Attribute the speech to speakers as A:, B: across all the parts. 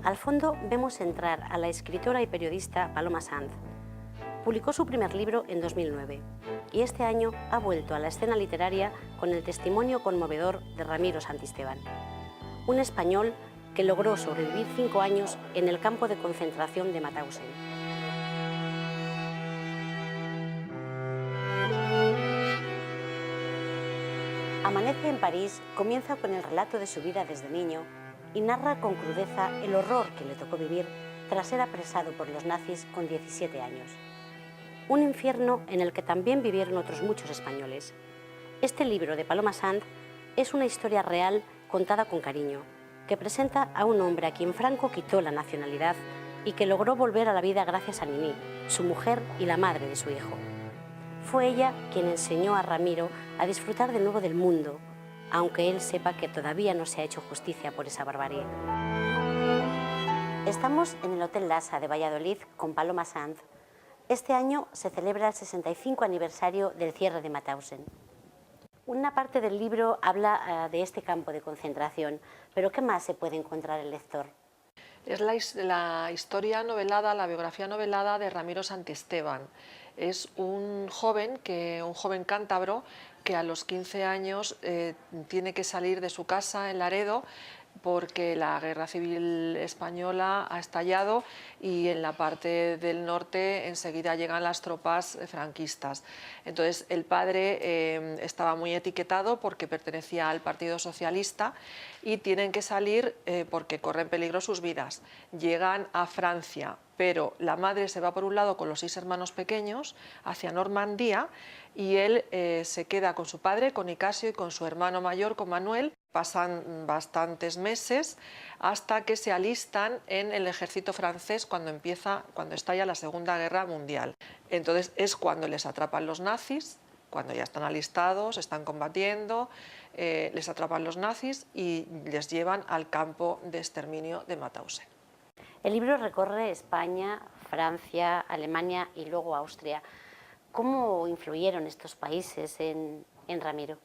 A: Al fondo vemos entrar a la escritora y periodista Paloma Sanz. Publicó su primer libro en 2009 y este año ha vuelto a la escena literaria con el testimonio conmovedor de Ramiro Santisteban, un español que logró sobrevivir 5 años en el campo de concentración de Mauthausen. Amanece en París comienza con el relato de su vida desde niño y narra con crudeza el horror que le tocó vivir tras ser apresado por los nazis con 17 años. Un infierno en el que también vivieron otros muchos españoles. Este libro de Paloma Sanz es una historia real contada con cariño, que presenta a un hombre a quien Franco quitó la nacionalidad y que logró volver a la vida gracias a Nini, su mujer y la madre de su hijo. Fue ella quien enseñó a Ramiro a disfrutar de nuevo del mundo, aunque él sepa que todavía no se ha hecho justicia por esa barbarie. Estamos en el Hotel Lasa de Valladolid con Paloma Sanz. Este año se celebra el 65 aniversario del cierre de Mauthausen. Una parte del libro habla de este campo de concentración, pero ¿qué más se puede encontrar el lector?
B: Es la historia novelada, la biografía novelada de Ramiro Santisteban. Es un joven cántabro que a los 15 años tiene que salir de su casa en Laredo porque la guerra civil española ha estallado y en la parte del norte enseguida llegan las tropas franquistas. Entonces el padre estaba muy etiquetado porque pertenecía al Partido Socialista y tienen que salir porque corren peligro sus vidas. Llegan a Francia, pero la madre se va por un lado con los 6 hermanos pequeños hacia Normandía y él se queda con su padre, con Nicasio, y con su hermano mayor, con Manuel. Pasan bastantes meses hasta que se alistan en el ejército francés cuando estalla la Segunda Guerra Mundial. Entonces es cuando les atrapan los nazis, cuando ya están alistados, están combatiendo, les atrapan los nazis y les llevan al campo de exterminio de Mauthausen.
A: El libro recorre España, Francia, Alemania y luego Austria. ¿Cómo influyeron estos países en Ramiro?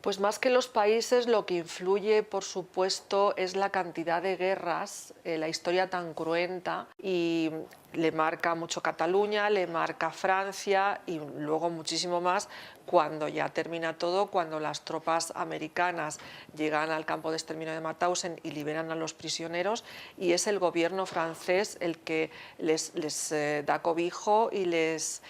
B: Pues más que los países, lo que influye, por supuesto, es la cantidad de guerras, la historia tan cruenta, y le marca mucho Cataluña, le marca Francia y luego muchísimo más cuando ya termina todo, cuando las tropas americanas llegan al campo de exterminio de Mauthausen y liberan a los prisioneros, y es el gobierno francés el que les da cobijo y les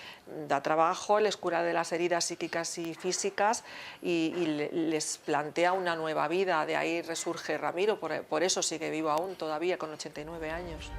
B: da trabajo, les cura de las heridas psíquicas y físicas y les plantea una nueva vida. De ahí resurge Ramiro, por eso sigue vivo aún todavía con 89 años.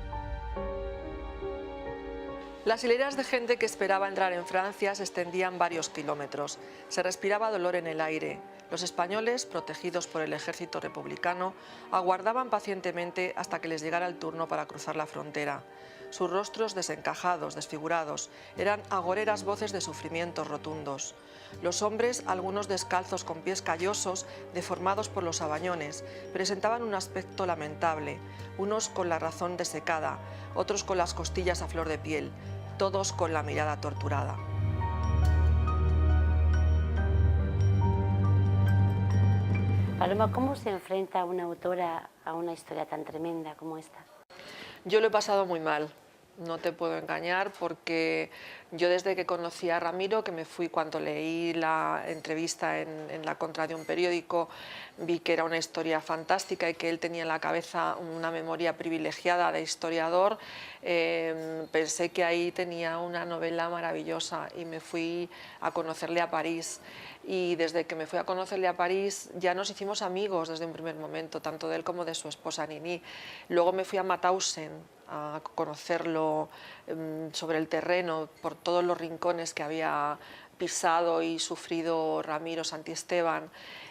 B: Las hileras de gente que esperaba entrar en Francia se extendían varios kilómetros. Se respiraba dolor en el aire. Los españoles, protegidos por el ejército republicano, aguardaban pacientemente hasta que les llegara el turno para cruzar la frontera. Sus rostros desencajados, desfigurados, eran agoreras voces de sufrimientos rotundos. Los hombres, algunos descalzos con pies callosos, deformados por los sabañones, presentaban un aspecto lamentable, unos con la razón desecada, otros con las costillas a flor de piel, todos con la mirada torturada.
A: Paloma, ¿cómo se enfrenta una autora a una historia tan tremenda como esta?
B: Yo lo he pasado muy mal. No te puedo engañar porque yo desde que conocí a Ramiro, que me fui cuando leí la entrevista en la contra de un periódico, vi que era una historia fantástica y que él tenía en la cabeza una memoria privilegiada de historiador. Pensé que ahí tenía una novela maravillosa y me fui a conocerle a París. Y desde que me fui a conocerle a París ya nos hicimos amigos desde un primer momento, tanto de él como de su esposa Nini. Luego me fui a Mauthausen a conocerlo sobre el terreno, por todos los rincones que había pisado y sufrido Ramiro Santisteban,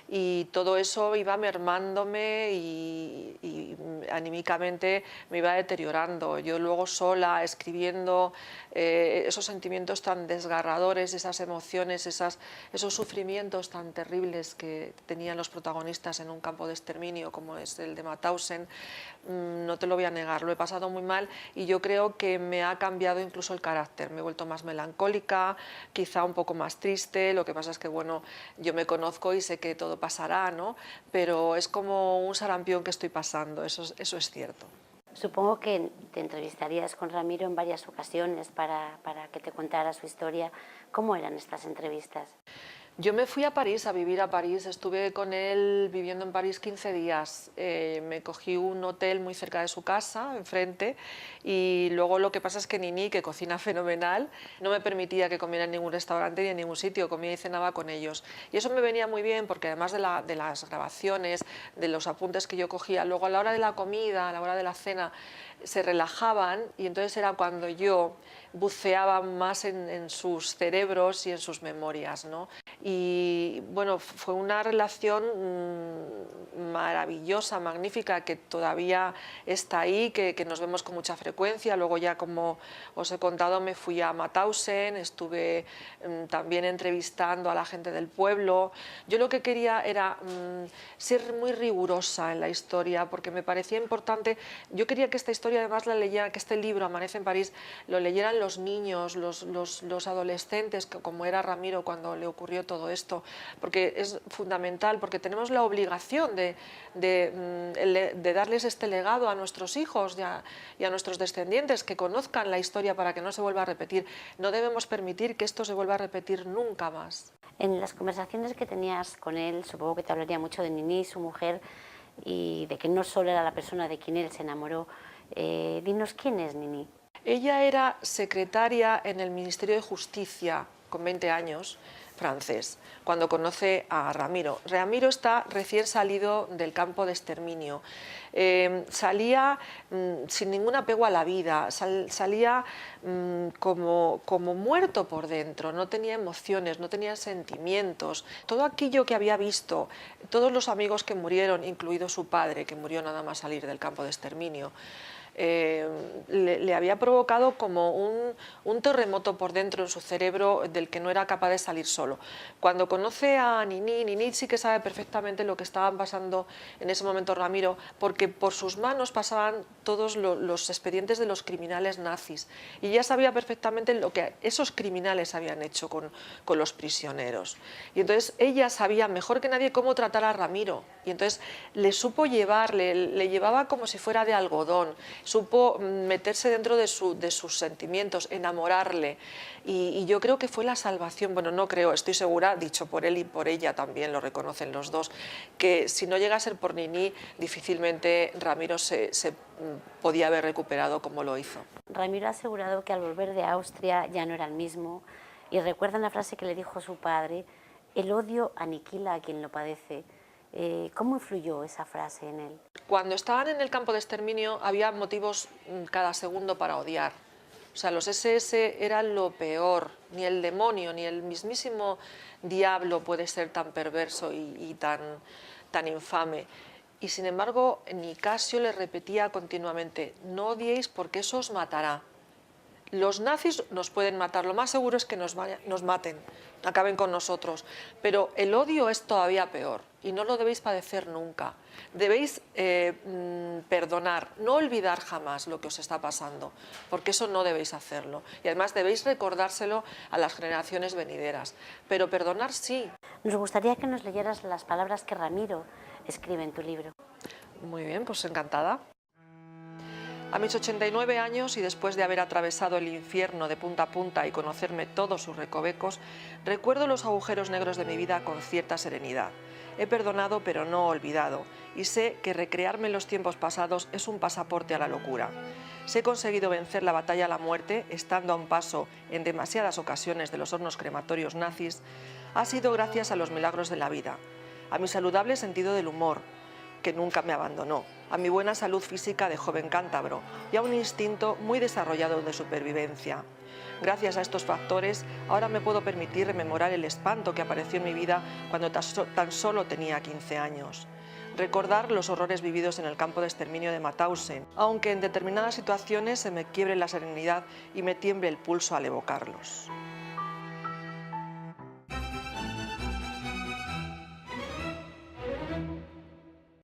B: y todo eso iba mermándome y anímicamente me iba deteriorando. Yo luego sola, escribiendo esos sentimientos tan desgarradores, esas emociones, esos sufrimientos tan terribles que tenían los protagonistas en un campo de exterminio como es el de Mauthausen, no te lo voy a negar, lo he pasado muy mal y yo creo que me ha cambiado incluso el carácter. Me he vuelto más melancólica, quizá un poco poco más triste. Lo que pasa es que, bueno, yo me conozco y sé que todo pasará, ¿no? Pero es como un sarampión que estoy pasando, eso es cierto.
A: Supongo que te entrevistarías con Ramiro en varias ocasiones para que te contara su historia. ¿Cómo eran estas entrevistas?
B: Yo me fui a París, a vivir a París, estuve con él viviendo en París 15 días, me cogí un hotel muy cerca de su casa, enfrente, y luego lo que pasa es que Nini, que cocina fenomenal, no me permitía que comiera en ningún restaurante ni en ningún sitio, comía y cenaba con ellos. Y eso me venía muy bien porque además de las grabaciones, de los apuntes que yo cogía, luego a la hora de la comida, a la hora de la cena, se relajaban y entonces era cuando yo buceaba más en sus cerebros y en sus memorias, ¿no? Y bueno, fue una relación maravillosa, magnífica, que todavía está ahí, que nos vemos con mucha frecuencia. Luego ya, como os he contado, me fui a Mauthausen, estuve también entrevistando a la gente del pueblo. Yo lo que quería era ser muy rigurosa en la historia, porque me parecía importante. Yo quería que esta historia además la leyera, que este libro, Amanece en París, lo leyeran los niños, los adolescentes, como era Ramiro cuando le ocurrió todo esto, porque es fundamental, porque tenemos la obligación de darles este legado a nuestros hijos y a nuestros descendientes, que conozcan la historia para que no se vuelva a repetir. No debemos permitir que esto se vuelva a repetir nunca más.
A: En las conversaciones que tenías con él, supongo que te hablaría mucho de Nini, su mujer, y de que no solo era la persona de quien él se enamoró. Dinos, ¿quién es Nini?
B: Ella era secretaria en el Ministerio de Justicia, con 20 años, francés, cuando conoce a Ramiro. Ramiro está recién salido del campo de exterminio. Salía sin ningún apego a la vida, salía como muerto por dentro, no tenía emociones, no tenía sentimientos. Todo aquello que había visto, todos los amigos que murieron, incluido su padre, que murió nada más salir del campo de exterminio, le había provocado como un terremoto por dentro en su cerebro del que no era capaz de salir solo. Cuando conoce a Nini, Nini sí que sabe perfectamente lo que estaban pasando en ese momento Ramiro, porque por sus manos pasaban todos los expedientes de los criminales nazis y ella sabía perfectamente lo que esos criminales habían hecho con los prisioneros. Y entonces ella sabía mejor que nadie cómo tratar a Ramiro y entonces le supo llevar, le llevaba como si fuera de algodón. Supo meterse dentro de sus sentimientos, enamorarle y yo creo que fue la salvación. Bueno, no creo, estoy segura, dicho por él y por ella también, lo reconocen los dos, que si no llega a ser por Nini, difícilmente Ramiro se podía haber recuperado como lo hizo.
A: Ramiro ha asegurado que al volver de Austria ya no era el mismo y recuerda una frase que le dijo su padre: el odio aniquila a quien lo padece. ¿Cómo influyó esa frase en él?
B: Cuando estaban en el campo de exterminio había motivos cada segundo para odiar. O sea, los SS eran lo peor, ni el demonio, ni el mismísimo diablo puede ser tan perverso y tan infame. Y sin embargo, Nicasio le repetía continuamente: no odiéis porque eso os matará. Los nazis nos pueden matar, lo más seguro es que nos maten, acaben con nosotros, pero el odio es todavía peor y no lo debéis padecer nunca. Debéis perdonar, no olvidar jamás lo que os está pasando, porque eso no debéis hacerlo. Y además debéis recordárselo a las generaciones venideras, pero perdonar sí.
A: Nos gustaría que nos leyeras las palabras que Ramiro escribe en tu libro.
B: Muy bien, pues encantada. A mis 89 años y después de haber atravesado el infierno de punta a punta y conocerme todos sus recovecos, recuerdo los agujeros negros de mi vida con cierta serenidad. He perdonado pero no olvidado y sé que recrearme en los tiempos pasados es un pasaporte a la locura. Si he conseguido vencer la batalla a la muerte, estando a un paso en demasiadas ocasiones de los hornos crematorios nazis, ha sido gracias a los milagros de la vida, a mi saludable sentido del humor, que nunca me abandonó, a mi buena salud física de joven cántabro y a un instinto muy desarrollado de supervivencia. Gracias a estos factores, ahora me puedo permitir rememorar el espanto que apareció en mi vida cuando tan solo tenía 15 años. Recordar los horrores vividos en el campo de exterminio de Mauthausen, aunque en determinadas situaciones se me quiebre la serenidad y me tiemble el pulso al evocarlos.